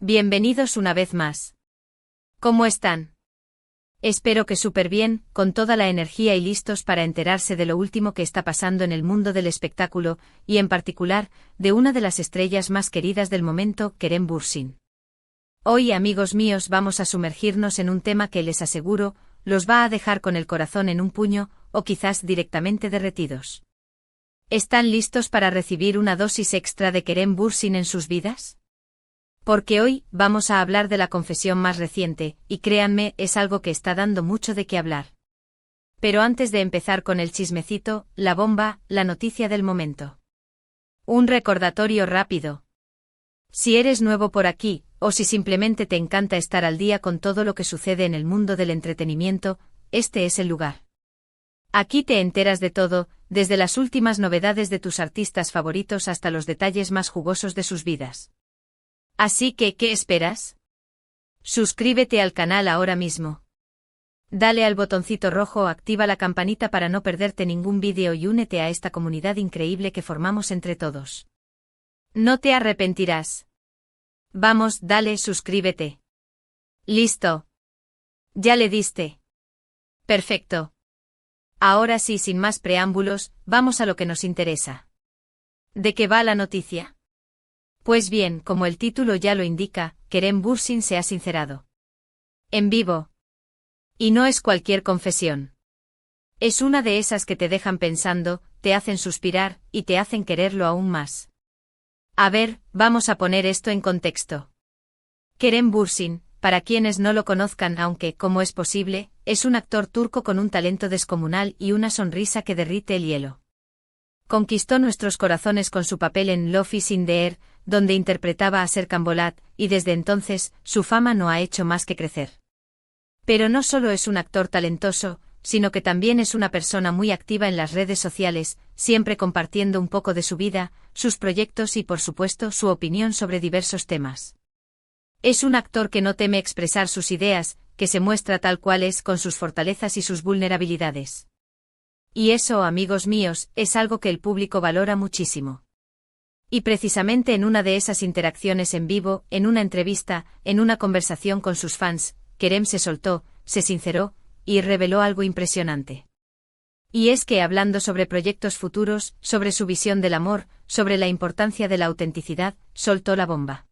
Bienvenidos una vez más. ¿Cómo están? Espero que súper bien, con toda la energía y listos para enterarse de lo último que está pasando en el mundo del espectáculo, y en particular, de una de las estrellas más queridas del momento, Kerem Bürsin. Hoy, amigos míos, vamos a sumergirnos en un tema que les aseguro, los va a dejar con el corazón en un puño, o quizás directamente derretidos. ¿Están listos para recibir una dosis extra de Kerem Bürsin en sus vidas? Porque hoy vamos a hablar de la confesión más reciente, y créanme, es algo que está dando mucho de qué hablar. Pero antes de empezar con el chismecito, la bomba, la noticia del momento. Un recordatorio rápido. Si eres nuevo por aquí, o si simplemente te encanta estar al día con todo lo que sucede en el mundo del entretenimiento, este es el lugar. Aquí te enteras de todo, desde las últimas novedades de tus artistas favoritos hasta los detalles más jugosos de sus vidas. Así que, ¿qué esperas? Suscríbete al canal ahora mismo. Dale al botoncito rojo o activa la campanita para no perderte ningún vídeo y únete a esta comunidad increíble que formamos entre todos. No te arrepentirás. Vamos, dale, suscríbete. Listo. ¿Ya le diste? Perfecto. Ahora sí, sin más preámbulos, vamos a lo que nos interesa. ¿De qué va la noticia? Pues bien, como el título ya lo indica, Kerem Bürsin se ha sincerado. En vivo. Y no es cualquier confesión. Es una de esas que te dejan pensando, te hacen suspirar, y te hacen quererlo aún más. A ver, vamos a poner esto en contexto. Kerem Bürsin, para quienes no lo conozcan, aunque, como es posible, es un actor turco con un talento descomunal y una sonrisa que derrite el hielo. Conquistó nuestros corazones con su papel en Love is in the Air, donde interpretaba a Serkan Bolat, y desde entonces, su fama no ha hecho más que crecer. Pero no solo es un actor talentoso, sino que también es una persona muy activa en las redes sociales, siempre compartiendo un poco de su vida, sus proyectos y por supuesto su opinión sobre diversos temas. Es un actor que no teme expresar sus ideas, que se muestra tal cual es con sus fortalezas y sus vulnerabilidades. Y eso, amigos míos, es algo que el público valora muchísimo. Y precisamente en una de esas interacciones en vivo, en una entrevista, en una conversación con sus fans, Kerem se soltó, se sinceró, y reveló algo impresionante. Y es que hablando sobre proyectos futuros, sobre su visión del amor, sobre la importancia de la autenticidad, soltó la bomba.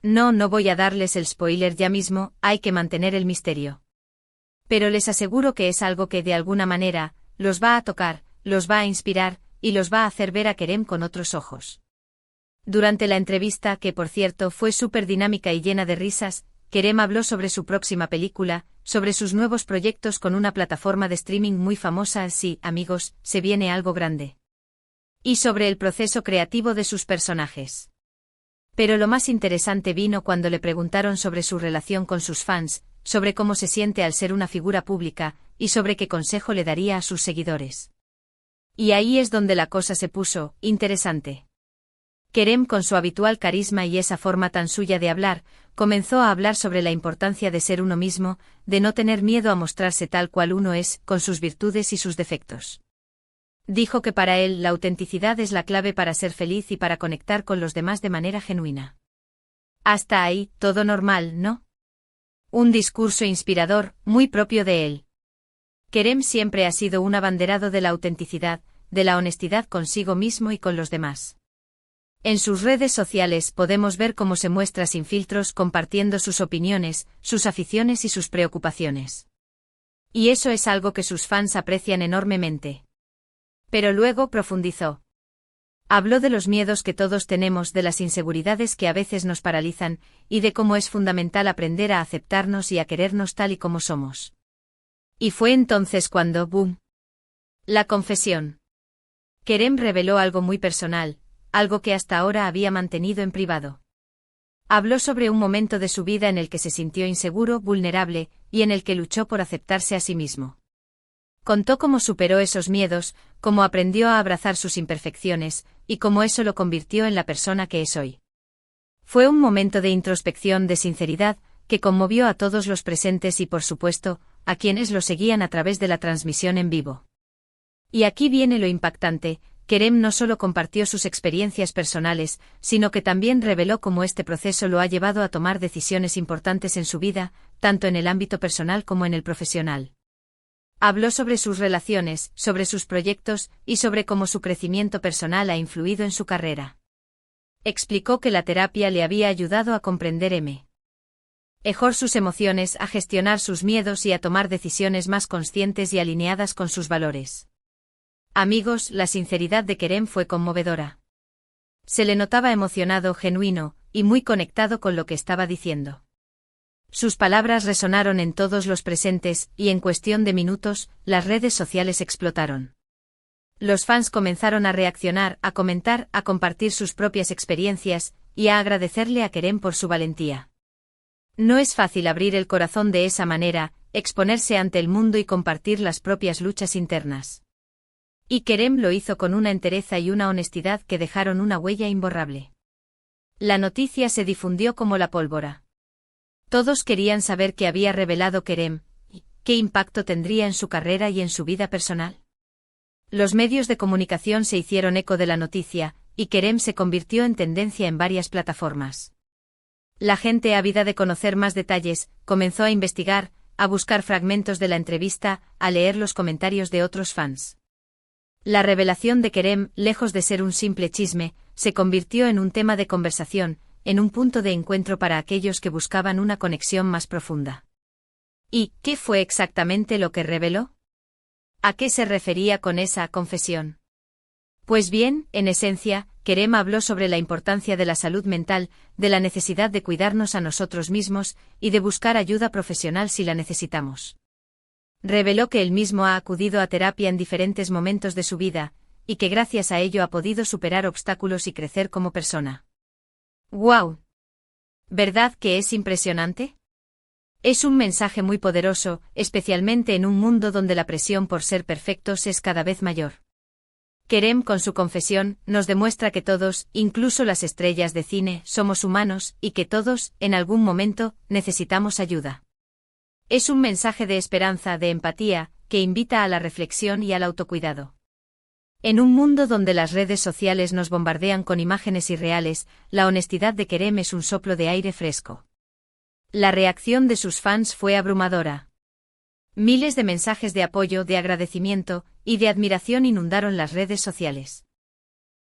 No voy a darles el spoiler ya mismo, hay que mantener el misterio. Pero les aseguro que es algo que de alguna manera, los va a tocar, los va a inspirar, y los va a hacer ver a Kerem con otros ojos. Durante la entrevista, que por cierto fue súper dinámica y llena de risas, Kerem habló sobre su próxima película, sobre sus nuevos proyectos con una plataforma de streaming muy famosa, sí, amigos, se viene algo grande. Y sobre el proceso creativo de sus personajes. Pero lo más interesante vino cuando le preguntaron sobre su relación con sus fans, sobre cómo se siente al ser una figura pública, y sobre qué consejo le daría a sus seguidores. Y ahí es donde la cosa se puso interesante. Kerem, con su habitual carisma y esa forma tan suya de hablar, comenzó a hablar sobre la importancia de ser uno mismo, de no tener miedo a mostrarse tal cual uno es, con sus virtudes y sus defectos. Dijo que para él la autenticidad es la clave para ser feliz y para conectar con los demás de manera genuina. Hasta ahí, todo normal, ¿no? Un discurso inspirador, muy propio de él. Kerem siempre ha sido un abanderado de la autenticidad, de la honestidad consigo mismo y con los demás. En sus redes sociales podemos ver cómo se muestra sin filtros compartiendo sus opiniones, sus aficiones y sus preocupaciones. Y eso es algo que sus fans aprecian enormemente. Pero luego profundizó. Habló de los miedos que todos tenemos, de las inseguridades que a veces nos paralizan, y de cómo es fundamental aprender a aceptarnos y a querernos tal y como somos. Y fue entonces cuando, ¡boom! La confesión. Kerem reveló algo muy personal, algo que hasta ahora había mantenido en privado. Habló sobre un momento de su vida en el que se sintió inseguro, vulnerable, y en el que luchó por aceptarse a sí mismo. Contó cómo superó esos miedos, cómo aprendió a abrazar sus imperfecciones, y cómo eso lo convirtió en la persona que es hoy. Fue un momento de introspección, de sinceridad, que conmovió a todos los presentes y por supuesto, a quienes lo seguían a través de la transmisión en vivo. Y aquí viene lo impactante, Kerem no solo compartió sus experiencias personales, sino que también reveló cómo este proceso lo ha llevado a tomar decisiones importantes en su vida, tanto en el ámbito personal como en el profesional. Habló sobre sus relaciones, sobre sus proyectos y sobre cómo su crecimiento personal ha influido en su carrera. Explicó que la terapia le había ayudado a comprender mejor sus emociones, a gestionar sus miedos y a tomar decisiones más conscientes y alineadas con sus valores. Amigos, la sinceridad de Kerem fue conmovedora. Se le notaba emocionado, genuino, y muy conectado con lo que estaba diciendo. Sus palabras resonaron en todos los presentes, y en cuestión de minutos, las redes sociales explotaron. Los fans comenzaron a reaccionar, a comentar, a compartir sus propias experiencias, y a agradecerle a Kerem por su valentía. No es fácil abrir el corazón de esa manera, exponerse ante el mundo y compartir las propias luchas internas. Y Kerem lo hizo con una entereza y una honestidad que dejaron una huella imborrable. La noticia se difundió como la pólvora. Todos querían saber qué había revelado Kerem, y qué impacto tendría en su carrera y en su vida personal. Los medios de comunicación se hicieron eco de la noticia, y Kerem se convirtió en tendencia en varias plataformas. La gente ávida de conocer más detalles, comenzó a investigar, a buscar fragmentos de la entrevista, a leer los comentarios de otros fans. La revelación de Kerem, lejos de ser un simple chisme, se convirtió en un tema de conversación, en un punto de encuentro para aquellos que buscaban una conexión más profunda. ¿Y qué fue exactamente lo que reveló? ¿A qué se refería con esa confesión? Pues bien, en esencia, Kerem habló sobre la importancia de la salud mental, de la necesidad de cuidarnos a nosotros mismos, y de buscar ayuda profesional si la necesitamos. Reveló que él mismo ha acudido a terapia en diferentes momentos de su vida, y que gracias a ello ha podido superar obstáculos y crecer como persona. ¡Guau! ¿Verdad que es impresionante? Es un mensaje muy poderoso, especialmente en un mundo donde la presión por ser perfectos es cada vez mayor. Kerem, con su confesión, nos demuestra que todos, incluso las estrellas de cine, somos humanos, y que todos, en algún momento, necesitamos ayuda. Es un mensaje de esperanza, de empatía, que invita a la reflexión y al autocuidado. En un mundo donde las redes sociales nos bombardean con imágenes irreales, la honestidad de Kerem es un soplo de aire fresco. La reacción de sus fans fue abrumadora. Miles de mensajes de apoyo, de agradecimiento y de admiración inundaron las redes sociales.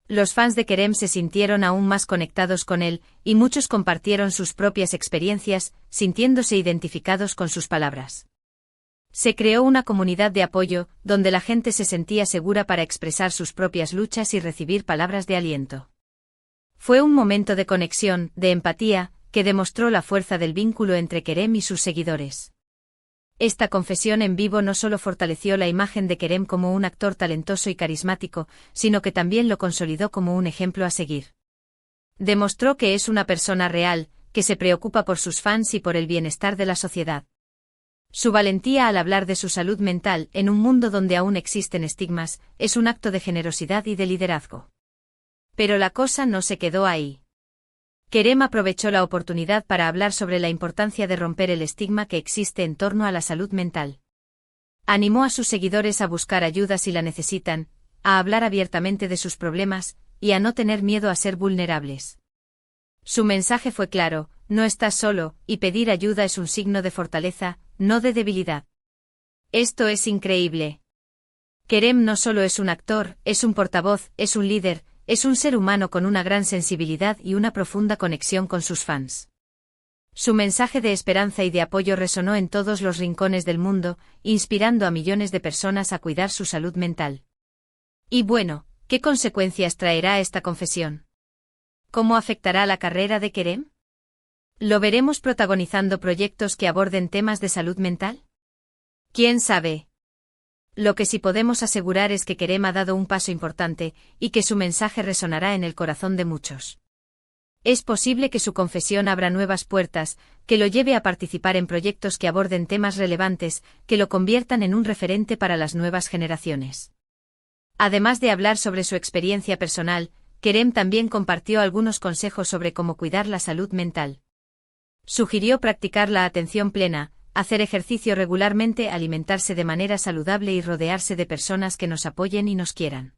Los fans de Kerem se sintieron aún más conectados con él, y muchos compartieron sus propias experiencias, sintiéndose identificados con sus palabras. Se creó una comunidad de apoyo, donde la gente se sentía segura para expresar sus propias luchas y recibir palabras de aliento. Fue un momento de conexión, de empatía, que demostró la fuerza del vínculo entre Kerem y sus seguidores. Esta confesión en vivo no solo fortaleció la imagen de Kerem como un actor talentoso y carismático, sino que también lo consolidó como un ejemplo a seguir. Demostró que es una persona real, que se preocupa por sus fans y por el bienestar de la sociedad. Su valentía al hablar de su salud mental en un mundo donde aún existen estigmas, es un acto de generosidad y de liderazgo. Pero la cosa no se quedó ahí. Kerem aprovechó la oportunidad para hablar sobre la importancia de romper el estigma que existe en torno a la salud mental. Animó a sus seguidores a buscar ayuda si la necesitan, a hablar abiertamente de sus problemas, y a no tener miedo a ser vulnerables. Su mensaje fue claro: no estás solo, y pedir ayuda es un signo de fortaleza, no de debilidad. Esto es increíble. Kerem no solo es un actor, es un portavoz, es un líder, es un ser humano con una gran sensibilidad y una profunda conexión con sus fans. Su mensaje de esperanza y de apoyo resonó en todos los rincones del mundo, inspirando a millones de personas a cuidar su salud mental. Y bueno, ¿qué consecuencias traerá esta confesión? ¿Cómo afectará la carrera de Kerem? ¿Lo veremos protagonizando proyectos que aborden temas de salud mental? ¿Quién sabe? Lo que sí podemos asegurar es que Kerem ha dado un paso importante, y que su mensaje resonará en el corazón de muchos. Es posible que su confesión abra nuevas puertas, que lo lleve a participar en proyectos que aborden temas relevantes, que lo conviertan en un referente para las nuevas generaciones. Además de hablar sobre su experiencia personal, Kerem también compartió algunos consejos sobre cómo cuidar la salud mental. Sugirió practicar la atención plena, hacer ejercicio regularmente, alimentarse de manera saludable y rodearse de personas que nos apoyen y nos quieran.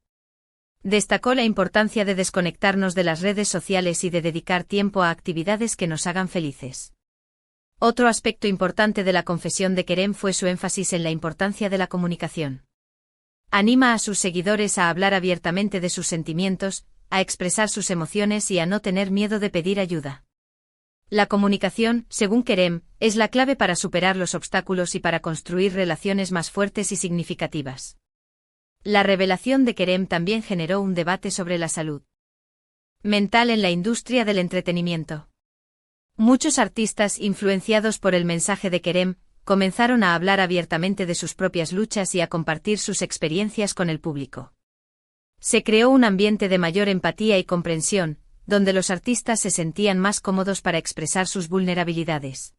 Destacó la importancia de desconectarnos de las redes sociales y de dedicar tiempo a actividades que nos hagan felices. Otro aspecto importante de la confesión de Kerem fue su énfasis en la importancia de la comunicación. Anima a sus seguidores a hablar abiertamente de sus sentimientos, a expresar sus emociones y a no tener miedo de pedir ayuda. La comunicación, según Kerem, es la clave para superar los obstáculos y para construir relaciones más fuertes y significativas. La revelación de Kerem también generó un debate sobre la salud mental en la industria del entretenimiento. Muchos artistas, influenciados por el mensaje de Kerem, comenzaron a hablar abiertamente de sus propias luchas y a compartir sus experiencias con el público. Se creó un ambiente de mayor empatía y comprensión, donde los artistas se sentían más cómodos para expresar sus vulnerabilidades.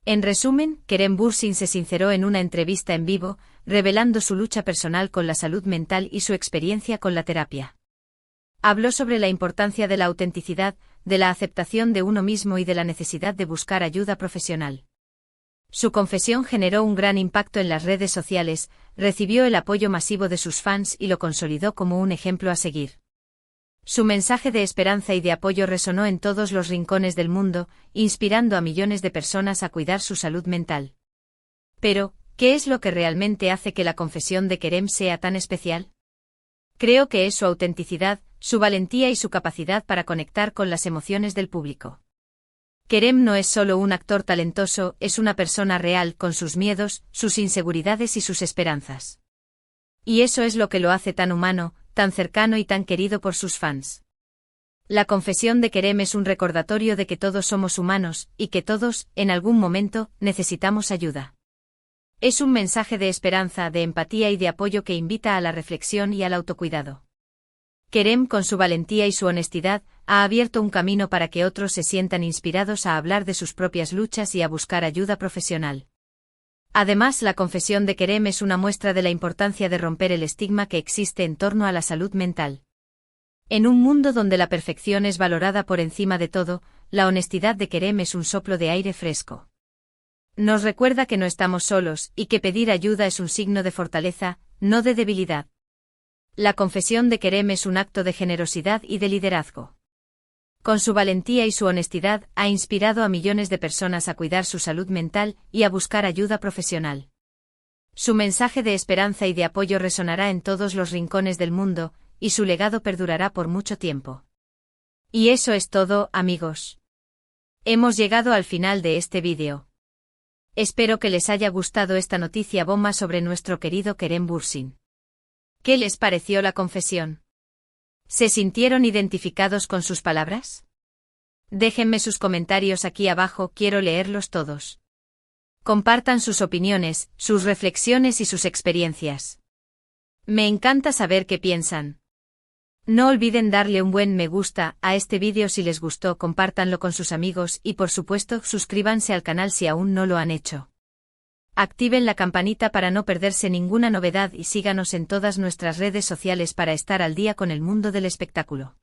En resumen, Kerem Bürsin se sinceró en una entrevista en vivo, revelando su lucha personal con la salud mental y su experiencia con la terapia. Habló sobre la importancia de la autenticidad, de la aceptación de uno mismo y de la necesidad de buscar ayuda profesional. Su confesión generó un gran impacto en las redes sociales, recibió el apoyo masivo de sus fans y lo consolidó como un ejemplo a seguir. Su mensaje de esperanza y de apoyo resonó en todos los rincones del mundo, inspirando a millones de personas a cuidar su salud mental. Pero, ¿qué es lo que realmente hace que la confesión de Kerem sea tan especial? Creo que es su autenticidad, su valentía y su capacidad para conectar con las emociones del público. Kerem no es solo un actor talentoso, es una persona real con sus miedos, sus inseguridades y sus esperanzas. Y eso es lo que lo hace tan humano, tan cercano y tan querido por sus fans. La confesión de Kerem es un recordatorio de que todos somos humanos, y que todos, en algún momento, necesitamos ayuda. Es un mensaje de esperanza, de empatía y de apoyo que invita a la reflexión y al autocuidado. Kerem, con su valentía y su honestidad, ha abierto un camino para que otros se sientan inspirados a hablar de sus propias luchas y a buscar ayuda profesional. Además, la confesión de Kerem es una muestra de la importancia de romper el estigma que existe en torno a la salud mental. En un mundo donde la perfección es valorada por encima de todo, la honestidad de Kerem es un soplo de aire fresco. Nos recuerda que no estamos solos y que pedir ayuda es un signo de fortaleza, no de debilidad. La confesión de Kerem es un acto de generosidad y de liderazgo. Con su valentía y su honestidad, ha inspirado a millones de personas a cuidar su salud mental y a buscar ayuda profesional. Su mensaje de esperanza y de apoyo resonará en todos los rincones del mundo, y su legado perdurará por mucho tiempo. Y eso es todo, amigos. Hemos llegado al final de este vídeo. Espero que les haya gustado esta noticia bomba sobre nuestro querido Kerem Bürsin. ¿Qué les pareció la confesión? ¿Se sintieron identificados con sus palabras? Déjenme sus comentarios aquí abajo, quiero leerlos todos. Compartan sus opiniones, sus reflexiones y sus experiencias. Me encanta saber qué piensan. No olviden darle un buen me gusta a este vídeo si les gustó, compártanlo con sus amigos y por supuesto suscríbanse al canal si aún no lo han hecho. Activen la campanita para no perderse ninguna novedad y síganos en todas nuestras redes sociales para estar al día con el mundo del espectáculo.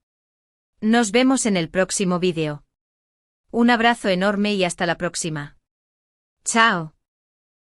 Nos vemos en el próximo vídeo. Un abrazo enorme y hasta la próxima. Chao.